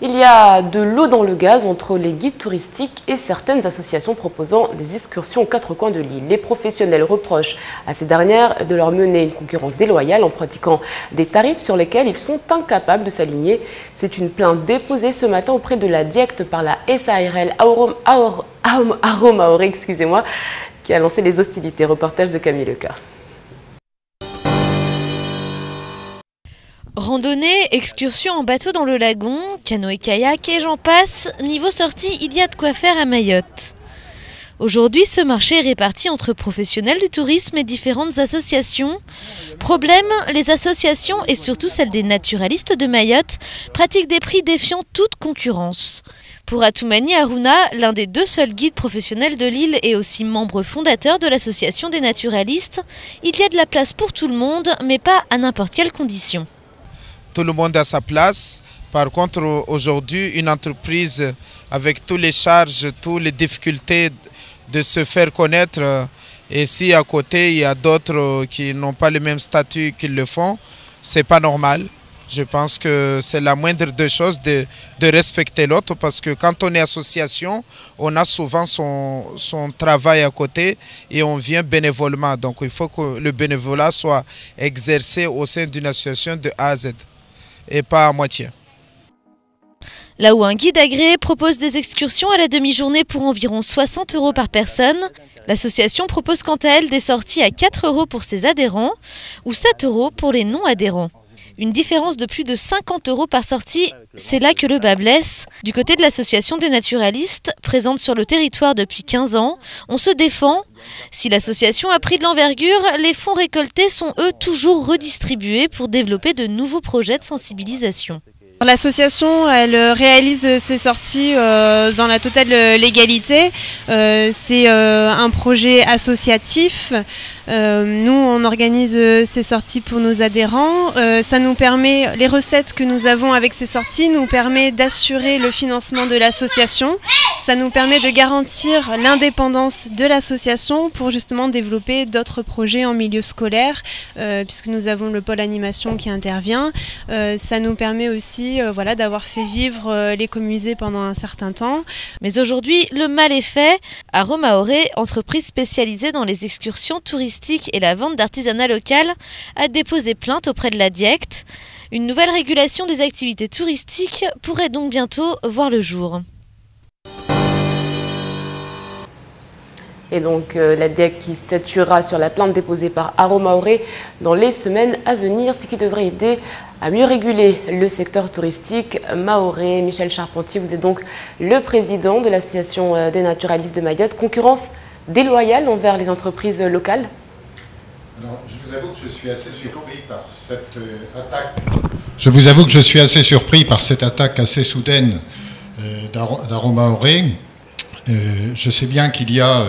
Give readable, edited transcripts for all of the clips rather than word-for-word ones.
Il y a de l'eau dans le gaz entre les guides touristiques et certaines associations proposant des excursions aux quatre coins de l'île. Les professionnels reprochent à ces dernières de leur mener une concurrence déloyale en pratiquant des tarifs sur lesquels ils sont incapables de s'aligner. C'est une plainte déposée ce matin auprès de la DIECT par la SARL Haut-Maoré, qui a lancé les hostilités. Reportage de Camille Leca. Randonnée, excursion en bateau dans le lagon, canoë-kayak et j'en passe, niveau sortie, il y a de quoi faire à Mayotte. Aujourd'hui, ce marché est réparti entre professionnels du tourisme et différentes associations. Problème, les associations et surtout celles des naturalistes de Mayotte pratiquent des prix défiant toute concurrence. Pour Atoumani Harouna, l'un des deux seuls guides professionnels de l'île et aussi membre fondateur de l'association des naturalistes, il y a de la place pour tout le monde, mais pas à n'importe quelle condition. Tout le monde a sa place. Par contre, aujourd'hui, une entreprise avec toutes les charges, toutes les difficultés de se faire connaître, et si à côté, il y a d'autres qui n'ont pas le même statut qu'ils le font, c'est pas normal. Je pense que c'est la moindre des choses de respecter l'autre parce que quand on est association, on a souvent son travail à côté et on vient bénévolement. Donc il faut que le bénévolat soit exercé au sein d'une association de A à Z et pas à moitié. Là où un guide agréé propose des excursions à la demi-journée pour environ 60 € par personne, l'association propose quant à elle des sorties à 4 € pour ses adhérents ou 7 € pour les non-adhérents. Une différence de plus de 50 € par sortie, c'est là que le bas blesse. Du côté de l'association des naturalistes, présente sur le territoire depuis 15 ans, on se défend. Si l'association a pris de l'envergure, les fonds récoltés sont eux toujours redistribués pour développer de nouveaux projets de sensibilisation. L'association, elle réalise ses sorties dans la totale légalité. C'est un projet associatif. Nous, on organise ces sorties pour nos adhérents. Ça nous permet, les recettes que nous avons avec ces sorties nous permet d'assurer le financement de l'association. Ça nous permet de garantir l'indépendance de l'association pour justement développer d'autres projets en milieu scolaire, puisque nous avons le pôle animation qui intervient. Ça nous permet aussi d'avoir fait vivre l'écomusée pendant un certain temps. Mais aujourd'hui, le mal est fait. Haut-Maoré, entreprise spécialisée dans les excursions touristiques et la vente d'artisanat local, a déposé plainte auprès de la DIECT. Une nouvelle régulation des activités touristiques pourrait donc bientôt voir le jour. Et donc la DIECT qui statuera sur la plainte déposée par Haut-Maoré dans les semaines à venir, ce qui devrait aider à mieux réguler le secteur touristique mahorais. Michel Charpentier, vous êtes donc le président de l'association des naturalistes de Mayotte. Concurrence déloyale envers les entreprises locales? Alors, je vous avoue que je suis assez surpris par cette attaque. Je vous avoue que je suis assez surpris par cette attaque assez soudaine d'Haut-Maoré. Je sais bien qu'il y a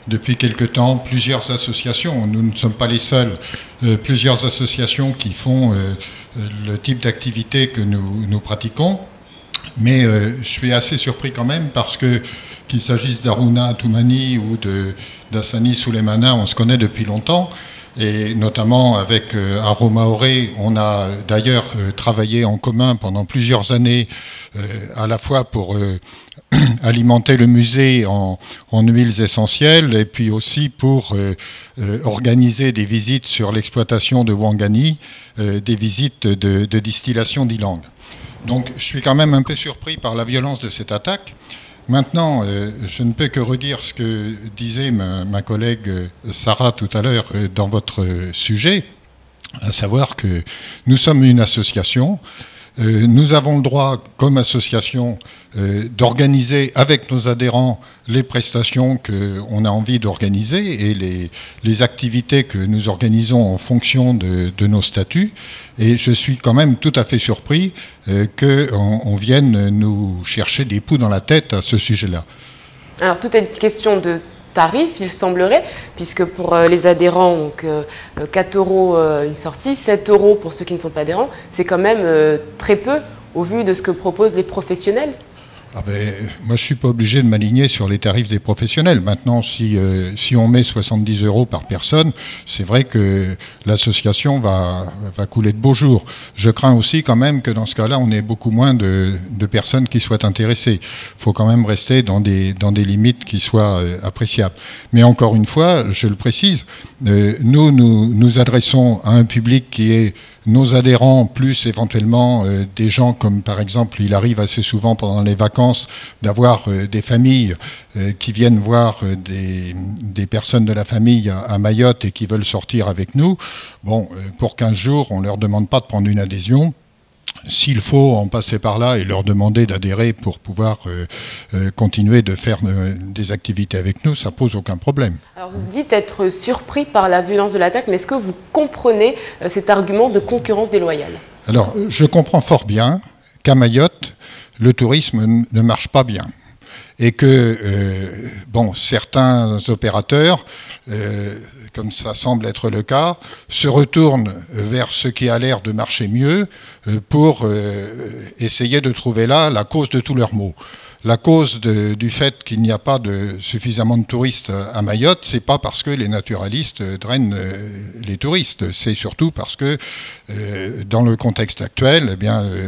depuis quelque temps plusieurs associations, nous ne sommes pas les seuls, plusieurs associations qui font le type d'activité que nous pratiquons, mais je suis assez surpris quand même parce que qu'il s'agisse d'Harouna Atoumani ou d'Hassani Souleymana, on se connaît depuis longtemps. Et notamment avec Haut-Maoré, on a d'ailleurs travaillé en commun pendant plusieurs années, à la fois pour alimenter le musée en huiles essentielles et puis aussi pour organiser des visites sur l'exploitation de Ouangani, des visites de distillation d'Ilang. Donc je suis quand même un peu surpris par la violence de cette attaque. Maintenant, je ne peux que redire ce que disait ma collègue Sarah tout à l'heure dans votre sujet, à savoir que nous sommes une association. Nous avons le droit, comme association, d'organiser avec nos adhérents les prestations qu'on a envie d'organiser et les activités que nous organisons en fonction de nos statuts. Et je suis quand même tout à fait surpris qu'on vienne nous chercher des poux dans la tête à ce sujet-là. Alors, tout est une question de tarif, il semblerait, puisque pour les adhérents, donc 4 € une sortie, 7 € pour ceux qui ne sont pas adhérents, c'est quand même très peu au vu de ce que proposent les professionnels. Moi, je ne suis pas obligé de m'aligner sur les tarifs des professionnels. Maintenant, si on met 70 € par personne, c'est vrai que l'association va couler de beaux jours. Je crains aussi quand même que dans ce cas-là, on ait beaucoup moins de personnes qui soient intéressées. Il faut quand même rester dans des limites qui soient appréciables. Mais encore une fois, je le précise, nous adressons à un public qui est nos adhérents, plus éventuellement des gens comme par exemple, il arrive assez souvent pendant les vacances d'avoir des familles qui viennent voir des personnes de la famille à Mayotte et qui veulent sortir avec nous. Bon, pour 15 jours, on ne leur demande pas de prendre une adhésion. S'il faut en passer par là et leur demander d'adhérer pour pouvoir continuer de faire des activités avec nous, ça pose aucun problème. Alors vous dites être surpris par la violence de l'attaque, mais est-ce que vous comprenez cet argument de concurrence déloyale? Alors, je comprends fort bien qu'à Mayotte, le tourisme ne marche pas bien. Et que, certains opérateurs, comme ça semble être le cas, se retournent vers ce qui a l'air de marcher mieux pour essayer de trouver là la cause de tous leurs maux. La cause du fait qu'il n'y a pas suffisamment de touristes à Mayotte, c'est pas parce que les naturalistes drainent les touristes, c'est surtout parce que dans le contexte actuel,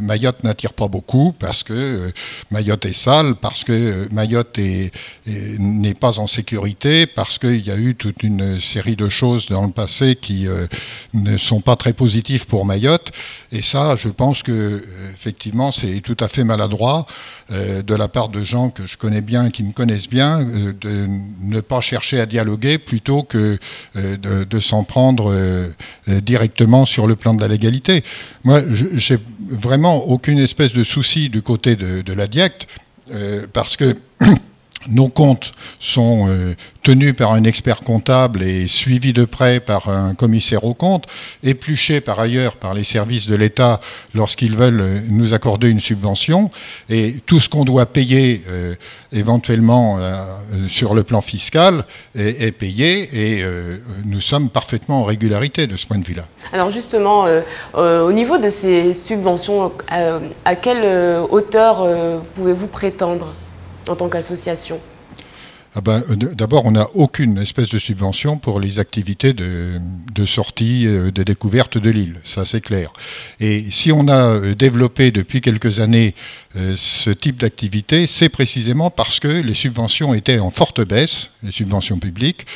Mayotte n'attire pas beaucoup, parce que Mayotte est sale, parce que Mayotte n'est pas en sécurité, parce qu'il y a eu toute une série de choses dans le passé qui ne sont pas très positives pour Mayotte. Et ça, je pense que effectivement, c'est tout à fait maladroit de la part de gens que je connais bien, qui me connaissent bien, de ne pas chercher à dialoguer plutôt que de s'en prendre directement sur le plan de la légalité. Moi, j'ai vraiment aucune espèce de souci du côté de la DIECT, parce que nos comptes sont tenus par un expert comptable et suivis de près par un commissaire aux comptes, épluchés par ailleurs par les services de l'État lorsqu'ils veulent nous accorder une subvention. Et tout ce qu'on doit payer éventuellement sur le plan fiscal est payé, et nous sommes parfaitement en régularité de ce point de vue-là. Alors justement, au niveau de ces subventions, à quelle hauteur pouvez-vous prétendre en tant qu'association? D'abord, on n'a aucune espèce de subvention pour les activités de sortie, de découverte de l'île, ça c'est clair. Et si on a développé depuis quelques années ce type d'activité, c'est précisément parce que les subventions étaient en forte baisse, les subventions publiques,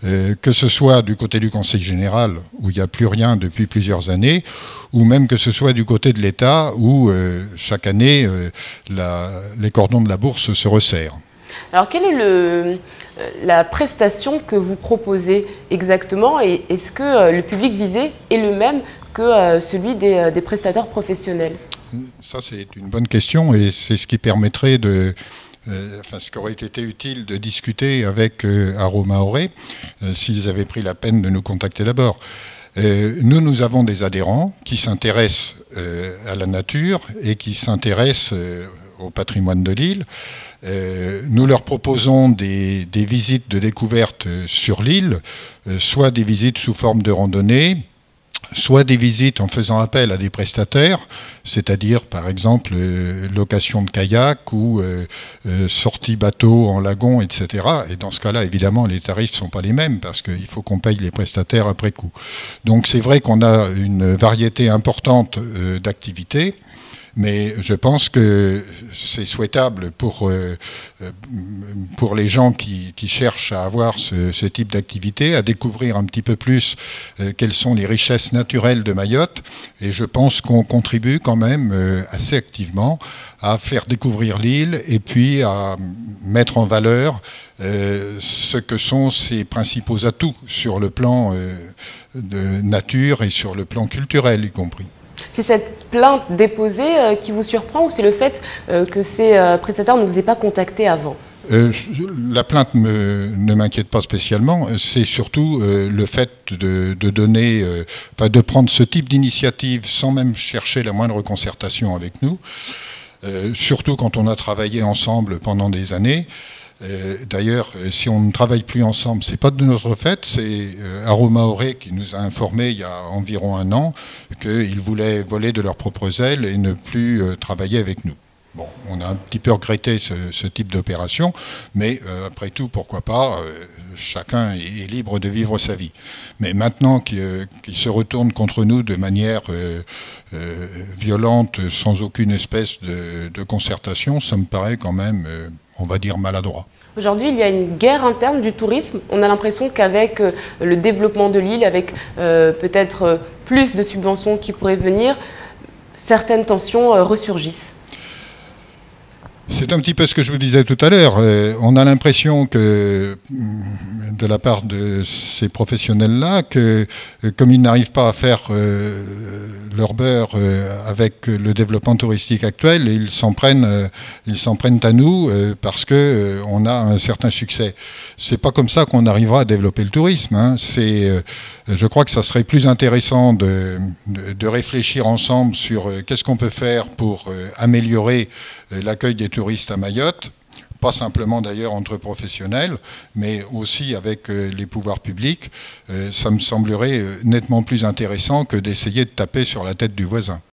que ce soit du côté du Conseil général, où il n'y a plus rien depuis plusieurs années, ou même que ce soit du côté de l'État, où chaque année, les cordons de la bourse se resserrent. Alors, quelle est la prestation que vous proposez exactement, et est-ce que le public visé est le même que celui des prestataires professionnels? Ça, c'est une bonne question, et c'est ce qui permettrait ce qui aurait été utile de discuter avec Aroma Auré, s'ils avaient pris la peine de nous contacter d'abord. Nous avons des adhérents qui s'intéressent à la nature et qui s'intéressent au patrimoine de l'île. Nous leur proposons des visites de découverte sur l'île, soit des visites sous forme de randonnée, soit des visites en faisant appel à des prestataires, c'est-à-dire par exemple location de kayak ou sortie bateau en lagon, etc. Et dans ce cas-là, évidemment, les tarifs ne sont pas les mêmes parce qu'il faut qu'on paye les prestataires après coup. Donc c'est vrai qu'on a une variété importante d'activités. Mais je pense que c'est souhaitable pour les gens qui cherchent à avoir ce type d'activité, à découvrir un petit peu plus quelles sont les richesses naturelles de Mayotte. Et je pense qu'on contribue quand même assez activement à faire découvrir l'île et puis à mettre en valeur ce que sont ses principaux atouts sur le plan de nature et sur le plan culturel y compris. C'est cette plainte déposée qui vous surprend, ou c'est le fait que ces prestataires ne vous aient pas contacté avant? La plainte ne m'inquiète pas spécialement, c'est surtout le fait de prendre ce type d'initiative sans même chercher la moindre concertation avec nous, surtout quand on a travaillé ensemble pendant des années. D'ailleurs, si on ne travaille plus ensemble, c'est pas de notre fait, c'est Aroma Auré qui nous a informé il y a environ un an qu'ils voulaient voler de leurs propres ailes et ne plus travailler avec nous. Bon, on a un petit peu regretté ce type d'opération, mais après tout, pourquoi pas, chacun est libre de vivre sa vie. Mais maintenant qu'il se retourne contre nous de manière violente, sans aucune espèce de concertation, ça me paraît quand même, on va dire, maladroit. Aujourd'hui, il y a une guerre interne du tourisme. On a l'impression qu'avec le développement de l'île, avec peut-être plus de subventions qui pourraient venir, certaines tensions ressurgissent. C'est un petit peu ce que je vous disais tout à l'heure. On a l'impression que, de la part de ces professionnels-là, que comme ils n'arrivent pas à faire leur beurre avec le développement touristique actuel, ils s'en prennent à nous parce qu'on a un certain succès. C'est pas comme ça qu'on arrivera à développer le tourisme, hein. Je crois que ça serait plus intéressant de réfléchir ensemble sur qu'est-ce qu'on peut faire pour améliorer l'accueil des touristes à Mayotte, pas simplement d'ailleurs entre professionnels, mais aussi avec les pouvoirs publics. Ça me semblerait nettement plus intéressant que d'essayer de taper sur la tête du voisin.